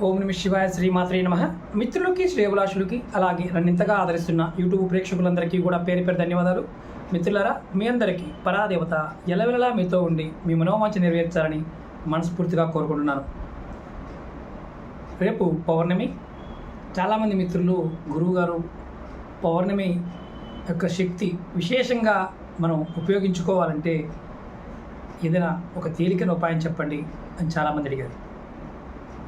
ఓం నమ శివాయ శ్రీమాత్రే నమః. మిత్రులకి శ్రేయభిలాషులకి అలాగే నన్ను ఇంతగా ఆదరిస్తున్న యూట్యూబ్ ప్రేక్షకులందరికీ కూడా పేరు పేరు ధన్యవాదాలు. మిత్రులారా, మీ అందరికీ పరాదేవత ఎల్లవెల్లలా మీతో ఉండి మీ మనోవాంఛ నెరవేర్చాలని మనస్ఫూర్తిగా కోరుకుంటున్నాను. రేపు పౌర్ణమి. చాలామంది మిత్రులు గురువుగారు పౌర్ణమి యొక్క శక్తి విశేషంగా మనం ఉపయోగించుకోవాలంటే ఏదైనా ఒక తేలికైన ఉపాయం చెప్పండి అని చాలామంది అడిగారు.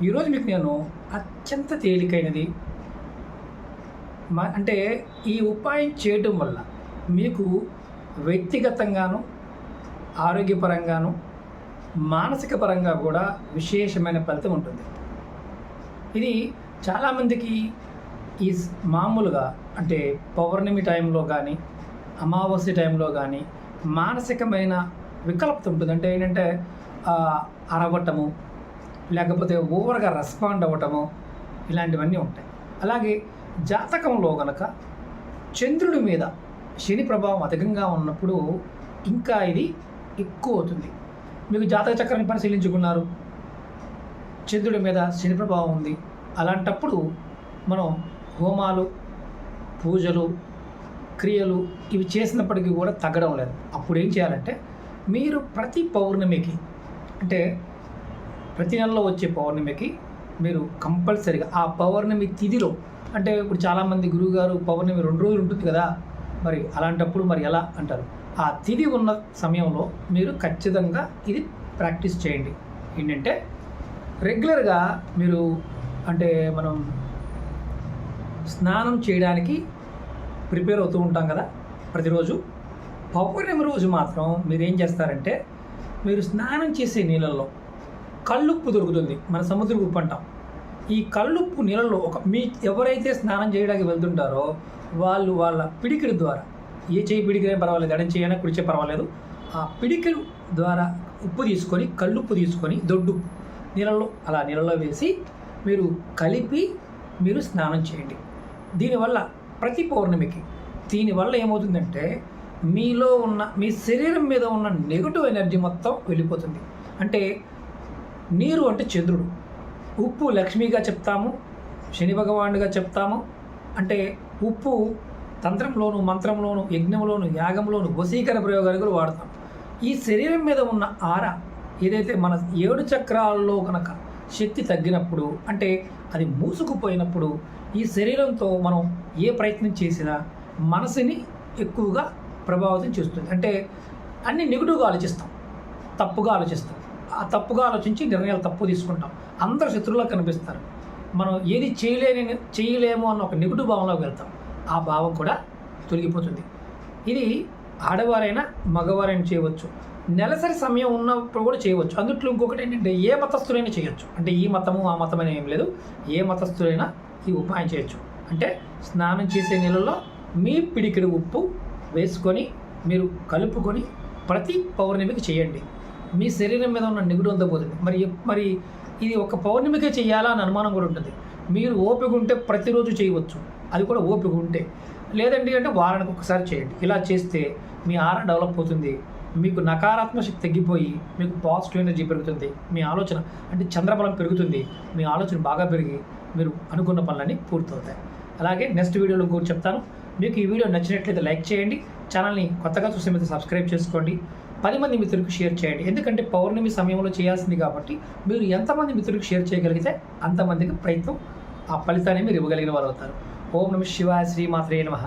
ఈరోజు మీకు నేను అత్యంత తేలికైనది అంటే ఈ ఉపాయం చేయటం వల్ల మీకు వ్యక్తిగతంగాను ఆరోగ్యపరంగాను మానసిక పరంగా కూడా విశేషమైన ఫలితం ఉంటుంది. ఇది చాలామందికి ఈ మామూలుగా అంటే పౌర్ణమి టైంలో కానీ అమావాస్య టైంలో కానీ మానసికమైన వికల్పత ఉంటుంది. అంటే ఏంటంటే అరవటము, లేకపోతే ఓవర్గా రెస్పాండ్ అవ్వటము, ఇలాంటివన్నీ ఉంటాయి. అలాగే జాతకంలో కనుక చంద్రుడి మీద శని ప్రభావం అధికంగా ఉన్నప్పుడు ఇంకా ఇది ఎక్కువ అవుతుంది. మీకు జాతక చక్రాన్ని పరిశీలించుకున్నారు, చంద్రుడి మీద శని ప్రభావం ఉంది. అలాంటప్పుడు మనం హోమాలు, పూజలు, క్రియలు ఇవి చేసినప్పటికీ కూడా తగ్గడం లేదు. అప్పుడు ఏం చేయాలంటే మీరు ప్రతి పౌర్ణమికి అంటే ప్రతి నెలలో వచ్చే పౌర్ణమికి మీరు కంపల్సరీగా ఆ పౌర్ణమి తిథిలో అంటే ఇప్పుడు చాలామంది గురువుగారు పౌర్ణమి 2 రోజులు ఉంటుంది కదా, మరి అలాంటప్పుడు మరి ఎలా అంటారు, ఆ తిథి ఉన్న సమయంలో మీరు ఖచ్చితంగా ఇది ప్రాక్టీస్ చేయండి. ఏంటంటే రెగ్యులర్గా మీరు అంటే మనం స్నానం చేయడానికి ప్రిపేర్ అవుతూ ఉంటాం కదా ప్రతిరోజు. పౌర్ణమి రోజు మాత్రం మీరు ఏం చేస్తారంటే మీరు స్నానం చేసే నీళ్ళల్లో కల్లుప్పు దొరుకుతుంది, మన సముద్రపు ఉప్పు అంటాం. ఈ కల్లుప్పు నీళ్ళలో మీ ఎవరైతే స్నానం చేయడానికి వెళ్తుంటారో వాళ్ళ పిడికిడి ద్వారా, ఏ చేయి పిడికిడే పర్వాలేదు, ఎడం చేయైనా కుడి చేయి పర్వాలేదు, ఆ పిడికిడు ద్వారా ఉప్పు తీసుకొని కల్లుప్పు తీసుకొని దొడ్డు నీళ్ళలో వేసి మీరు కలిపి మీరు స్నానం చేయండి. దీనివల్ల ప్రతి పౌర్ణమికి దీనివల్ల ఏమవుతుందంటే మీలో ఉన్న మీ శరీరం మీద ఉన్న నెగటివ్ ఎనర్జీ మొత్తం వెళ్ళిపోతుంది. అంటే నీరు అంటే చంద్రుడు, ఉప్పు లక్ష్మిగా చెప్తాము, శని భగవానుడిగా చెప్తాము. అంటే ఉప్పు తంత్రంలోను, మంత్రంలోను, యజ్ఞంలోను, యాగంలోను వశీకరణ ప్రయోగాలు కూడా వాడతాం. ఈ శరీరం మీద ఉన్న ఏదైతే మన 7 చక్రాల్లో కనుక శక్తి తగ్గినప్పుడు అంటే అది మూసుకుపోయినప్పుడు ఈ శరీరంతో మనం ఏ ప్రయత్నం చేసినా మనసుని ఎక్కువగా ప్రభావితం చేస్తుంది. అంటే అన్ని నెగిటివ్గా ఆలోచిస్తాం, తప్పుగా ఆలోచిస్తాం. ఆ తప్పుగా ఆలోచించి నిర్ణయాలు తప్పు తీసుకుంటాం. అందరు శత్రువులా కనిపిస్తారు. మనం ఏది చేయలేము అన్న ఒక నెగిటివ్ భావంలోకి వెళ్తాం. ఆ భావం కూడా తొలగిపోతుంది. ఇది ఆడవారైనా మగవారైనా చేయవచ్చు. నెలసరి సమయం ఉన్నప్పుడు కూడా చేయవచ్చు. అందుట్లో ఇంకొకటి ఏంటంటే ఏ మతస్థులైనా చేయొచ్చు. అంటే ఈ మతము ఆ మతం అని ఏం లేదు, ఏ మతస్థులైనా ఈ ఉపాయం చేయొచ్చు. అంటే స్నానం చేసే నీళ్ళలో మీ పిడికిడి ఉప్పు వేసుకొని మీరు కలుపుకొని ప్రతి పౌర్ణమికి చేయండి. మీ శరీరం మీద ఉన్న నెగిటివ్ అంతా పోతుంది. మరి ఇది ఒక పౌర్ణమికే చేయాలా అని అనుమానం కూడా ఉంటుంది. మీరు ఓపిక ఉంటే ప్రతిరోజు చేయవచ్చు, అది కూడా ఓపిక ఉంటే. లేదండి అంటే వారానికి ఒకసారి చేయండి. ఇలా చేస్తే మీ ఆరా డెవలప్ అవుతుంది. మీకు నకారాత్మక శక్తి తగ్గిపోయి మీకు పాజిటివ్ ఎనర్జీ పెరుగుతుంది. మీ ఆలోచన అంటే చంద్రబలం పెరుగుతుంది. మీ ఆలోచన బాగా పెరిగి మీరు అనుకున్న పనులన్నీ పూర్తవుతాయి. అలాగే నెక్స్ట్ వీడియోలో ఇంకోటి చెప్తాను. మీకు ఈ వీడియో నచ్చినట్లయితే లైక్ చేయండి. ఛానల్ని కొత్తగా చూసే మీద సబ్స్క్రైబ్ చేసుకోండి. 10 మంది మిత్రులకు షేర్ చేయండి. ఎందుకంటే పౌర్ణమి సమయంలో చేయాల్సింది కాబట్టి మీరు ఎంతమంది మిత్రులకు షేర్ చేయగలిగితే అంతమందికి ప్రయత్నం ఆ ఫలితాన్ని మీరు ఇవ్వగలిగిన వారు అవుతారు. ఓం నమ శివాయ శ్రీమాత్రే నమః.